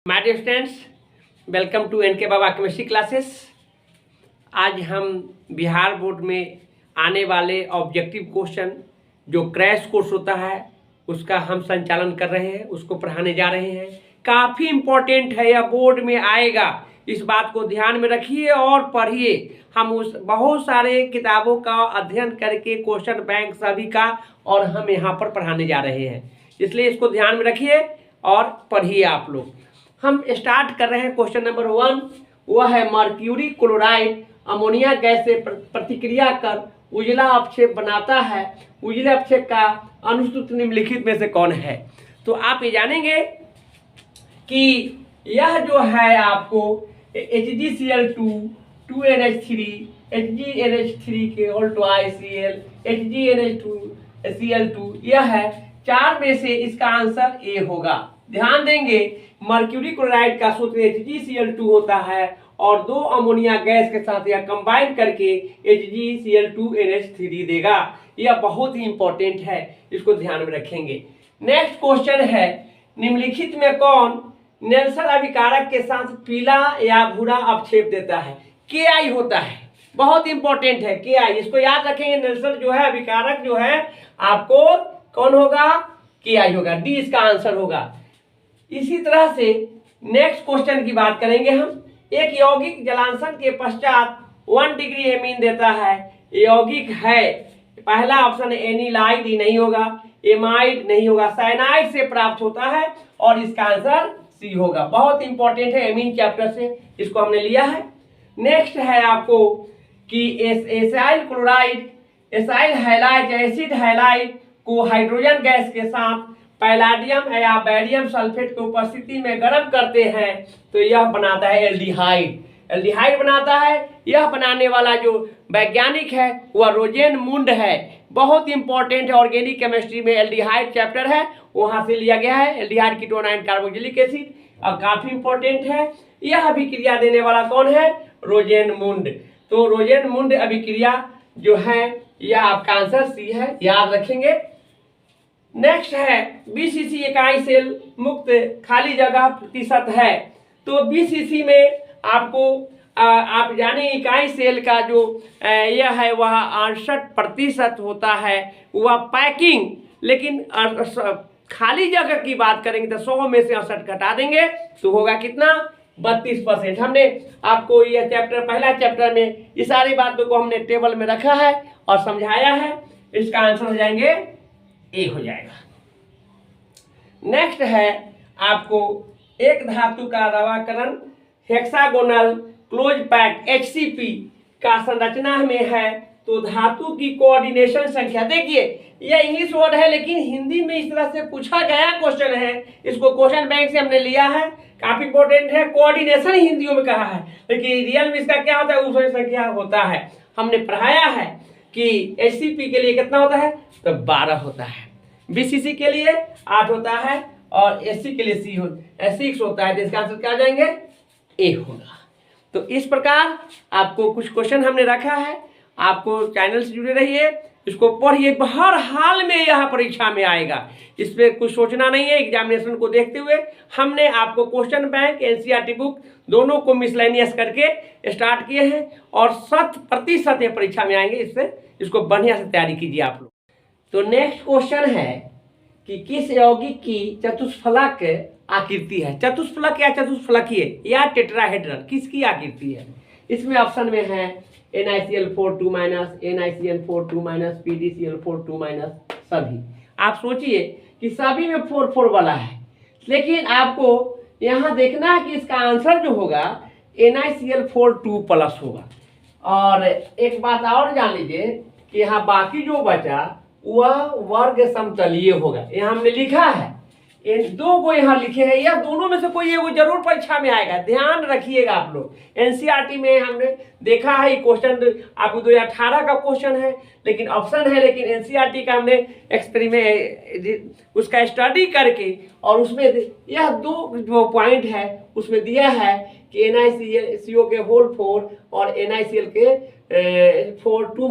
My dear students, welcome to N K Baba chemistry classes. आज हम Bihar board में आने वाले ऑब्जेक्टिव क्वेश्चन जो क्रैश कोर्स होता है उसका हम संचालन कर रहे हैं, उसको पढ़ाने जा रहे हैं। काफ़ी इम्पोर्टेंट है, यह बोर्ड में आएगा, इस बात को ध्यान में रखिए और पढ़िए। हम उस बहुत सारे किताबों का अध्ययन करके क्वेश्चन बैंक सभी का और हम यहाँ पर पढ़ाने जा रहे हैं, इसलिए इसको ध्यान में रखिए और पढ़िए आप लोग। हम स्टार्ट कर रहे हैं क्वेश्चन नंबर 1, वह है मर्क्यूरी क्लोराइड अमोनिया गैस से प्रतिक्रिया कर उजला अपक्षेप बनाता है, उजले अपक्षेप का अनुसूचित निम्नलिखित में से कौन है। तो आप ये जानेंगे कि यह जो है आपको HgCl2 2NH3 HgNH3 के HCl HgNH2Cl2 यह है, 4 में से इसका आंसर ए होगा। ध्यान देंगे, मर्क्यूरी क्लोराइड का सूत्र HgCl2 होता है और 2 अमोनिया गैस के साथ यह कंबाइन करके HgCl2NH3 देगा। यह बहुत ही इंपॉर्टेंट है, इसको ध्यान में रखेंगे। नेक्स्ट क्वेश्चन है, निम्नलिखित में कौन नेल्सन अभिकारक के साथ पीला या भूरा अपक्षेप देता है। Ki होता है, बहुत इंपॉर्टेंट है Ki, इसको याद रखेंगे। नेल्सन जो है अभिकारक जो है आपको कौन होगा, Ki होगा, डी इसका आंसर होगा। इसी तरह से नेक्स्ट क्वेश्चन की बात करेंगे हम। एक यौगिक जलांशन के पश्चात 1 डिग्री एमीन देता है, यौगिक है, पहला ऑप्शन एनिलाइड ही नहीं होगा, एमाइड नहीं होगा, साइनाइड से प्राप्त होता है और इसका आंसर सी होगा। बहुत इंपॉर्टेंट है, एमीन चैप्टर से इसको हमने लिया है। नेक्स्ट है आपको कि acyl chloride acyl halide acid halide को हाइड्रोजन गैस के साथ पैलाडियम या बैरियम सल्फेट की उपस्थिति में गर्म करते हैं तो यह बनाता है एल्डिहाइड बनाता है। यह बनाने वाला जो वैज्ञानिक है वह रोजेनमुंड है। बहुत इंपॉर्टेंट है, ऑर्गेनिक केमिस्ट्री में एल्डिहाइड चैप्टर है, वहां से लिया गया है, aldehyde ketone ion carboxylic acid, और काफी इंपॉर्टेंट है। यह अभिक्रिया देने वाला कौन है, रोजेनमुंड। तो रोजेनमुंड अभिक्रिया जो है यह आपका आंसर सी है, याद रखेंगे। नेक्स्ट है बीसीसी इकाई सेल मुक्त खाली जगह प्रतिशत है। तो बीसीसी में आपको आप जाने इकाई सेल का जो यह है वह 68% होता है, वह पैकिंग। लेकिन खाली जगह की बात करेंगे तो 100 में से 68 घटा देंगे तो होगा कितना, 32%। हमने आपको यह चैप्टर, पहला चैप्टर में ये सारी बातों को हमने टेबल में रखा है और समझाया है। इसका आंसर हो जाएंगे ए हो जाएगा। नेक्स्ट है आपको एक धातु का रवाकरण हेक्सागोनल क्लोज पैक्ड HCP का संरचना में है तो धातु की कोऑर्डिनेशन संख्या। देखिए यह इंग्लिश वर्ड है लेकिन हिंदी में इस तरह से पूछा गया क्वेश्चन है, इसको क्वेश्चन बैंक से हमने लिया है, काफी इंपॉर्टेंट है। कोऑर्डिनेशन हिंदियों में कहा है लेकिन रियल में इसका क्या होता है, उसमें संख्या होता है। हमने पढ़ाया है कि HCP के लिए कितना होता है, तो 12 होता है, BCC के लिए 8 होता है और SC के लिए 6 होता है। तो इसका आंसर क्या आ जाएंगे, ए होगा। तो इस प्रकार आपको कुछ क्वेश्चन हमने रखा है, आपको चैनल से जुड़े रहिए, इसको पढ़िए, हर हाल में यह परीक्षा में आएगा, इस पर कुछ सोचना नहीं है। एग्जामिनेशन को देखते हुए हमने आपको क्वेश्चन बैंक NCERT बुक दोनों को मिसलेनियस करके स्टार्ट किए हैं और 100% ये परीक्षा में आएंगे, इससे इसको बढ़िया से तैयारी कीजिए आप लोग। तो नेक्स्ट क्वेश्चन है कि किस यौगिक की चतुष्फलक आकृति है। चतुष्फलक या चतुष्फलकीय या टेट्राहेड्रल किसकी आकृति है। इसमें ऑप्शन में है NiCl4 2-, NiCl4 2-, PdCl4 2-, सभी। आप सोचिए कि सभी में 4 वाला है, लेकिन आपको यहाँ देखना है कि इसका आंसर जो होगा NiCl4 2+ होगा। और एक बात और जान लीजिए कि यहाँ बाकी जो बचा वह वर्ग समतलीय होगा। यहाँ हमने लिखा है, इन 2 को यहाँ लिखे हैं, या दोनों में से कोई वो जरूर परीक्षा में आएगा, ध्यान रखिएगा आप लोग। NCERT में हमने देखा है क्वेश्चन आपको 2018 का क्वेश्चन है लेकिन ऑप्शन है, लेकिन NCERT का हमने एक्सपेरिमेंट उसका स्टडी करके और उसमें यह 2 जो पॉइंट है उसमें दिया है कि NiCO के होल 4 और NiCl के 4 2-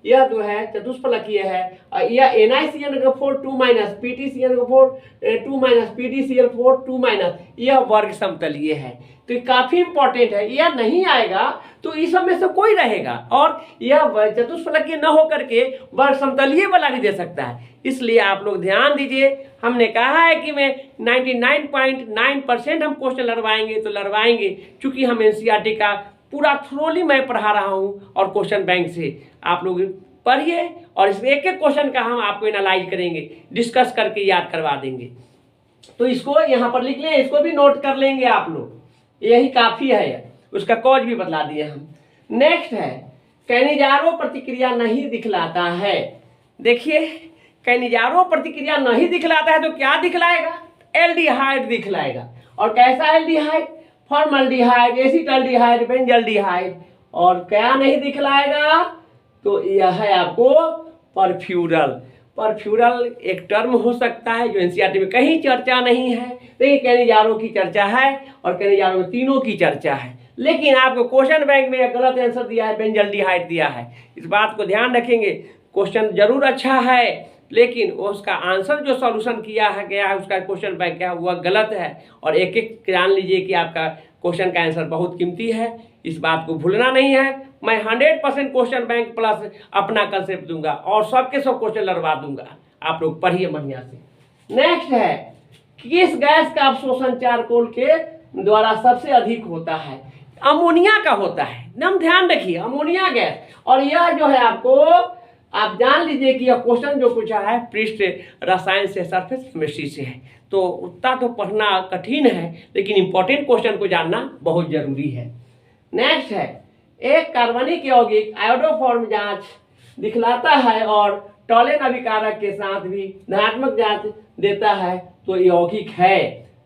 यह जो है चतुष्फलकीय है, और यह NiCN4 2 minus PtCN4 2 minus PtCl4 2 minus, यह वर्ग समतलीय है। तो काफी इंपॉर्टेंट है, यह नहीं आएगा तो इस सब में से कोई रहेगा, और यह चतुष्फलकीय न होकर के वर्ग समतलीय वाला भी दे सकता है। इसलिए आप लोग ध्यान दीजिए, हमने कहा है कि मैं 99.9% हम क्वेश्चन लड़वाएंगे तो लड़वाएंगे, क्योंकि हम एनसीईआरटी का पूरा थ्रोली मैं पढ़ा रहा हूँ और क्वेश्चन बैंक से आप लोग पढ़िए, और इस एक एक क्वेश्चन का हम आपको एनालाइज करेंगे, डिस्कस करके याद करवा देंगे। तो इसको यहाँ पर लिख लें, इसको भी नोट कर लेंगे आप लोग, यही काफी है। उसका कॉज भी बतला दिए हम। नेक्स्ट है कैनिजारो प्रतिक्रिया नहीं दिखलाता है। देखिए कैनिजारो प्रतिक्रिया नहीं दिखलाता है तो क्या दिखलाएगा? एल्डिहाइड दिखलाएगा। और कैसा एल्डिहाइड? Formaldehyde, acetaldehyde, benzaldehyde. और क्या नहीं दिखलाएगा? तो यह है आपको परफ्यूरल। परफ्यूरल एक टर्म हो सकता है जो एनसीईआरटी में कहीं चर्चा नहीं है, लेकिन कैनिजारो की चर्चा है और कैनिजारो में तीनों की चर्चा है। लेकिन आपको क्वेश्चन बैंक में एक गलत आंसर दिया है, बेंजल्डिहाइड दिया है। इस बात को ध्यान रखेंगे, क्वेश्चन जरूर अच्छा है लेकिन उसका आंसर जो सॉल्यूशन किया है गया है, उसका क्वेश्चन बैंक क्या है वह गलत है। और एक एक जान लीजिए कि आपका क्वेश्चन का आंसर बहुत कीमती है, इस बात को भूलना नहीं है। मैं 100% क्वेश्चन बैंक प्लस अपना कंसेप्ट दूंगा और सबके सब क्वेश्चन लड़वा दूंगा, आप लोग पढ़िए बढ़िया से। नेक्स्ट है किस गैस का अवशोषण चारकोल के द्वारा सबसे अधिक होता है? अमोनिया का होता है, एकदम ध्यान रखिए, अमोनिया गैस। और यह जो है आपको आप जान लीजिए कि यह क्वेश्चन जो पूछा है पृष्ठ रसायन से, सरफेस केमिस्ट्री से है, तो उतना तो पढ़ना कठिन है लेकिन इंपॉर्टेंट क्वेश्चन को जानना बहुत जरूरी है। नेक्स्ट है एक कार्बनिक यौगिक आयोडोफॉर्म जांच दिखलाता है और टॉलेन अभिकारक के साथ भी धनात्मक जांच देता है, तो यौगिक है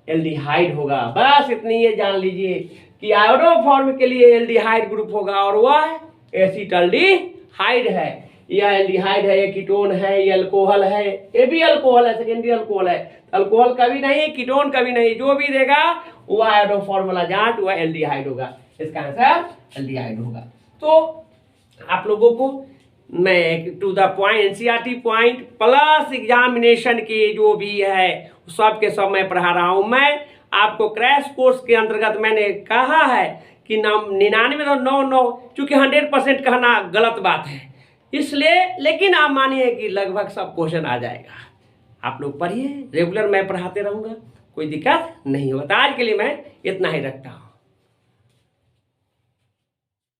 एल्डिहाइड होगा। बस इतनी ये जान लीजिए कि आयोडोफॉर्म के लिए एल्डिहाइड ग्रुप होगा और वह एसिटल्डिहाइड है। यह एल्डिहाइड है, ये कीटोन है, ये अल्कोहल है, ये भी अल्कोहल है, सेकेंडरी अल्कोहल है। अल्कोहल कभी नहीं, कीटोन कभी नहीं, जो भी देगा वह आयोडोफॉर्म वाला जांच वह एल्डिहाइड होगा। इसका आंसर एल्डिहाइड होगा। तो आप लोगों को मैं to the point NCERT point plus examination के जो भी है सब के सब मैं पढ़ा रहा हूं। मैं आपको क्रैश कोर्स के अंतर्गत मैंने कहा है कि 99.99, चूंकि 100% कहना गलत बात है इसलिए, लेकिन आप मानिए कि लगभग सब क्वेश्चन आ जाएगा। आप लोग पढ़िए, रेगुलर मैं पढ़ाते रहूँगा, कोई दिक्कत नहीं होगा। तो आज के लिए मैं इतना ही रखता हूँ।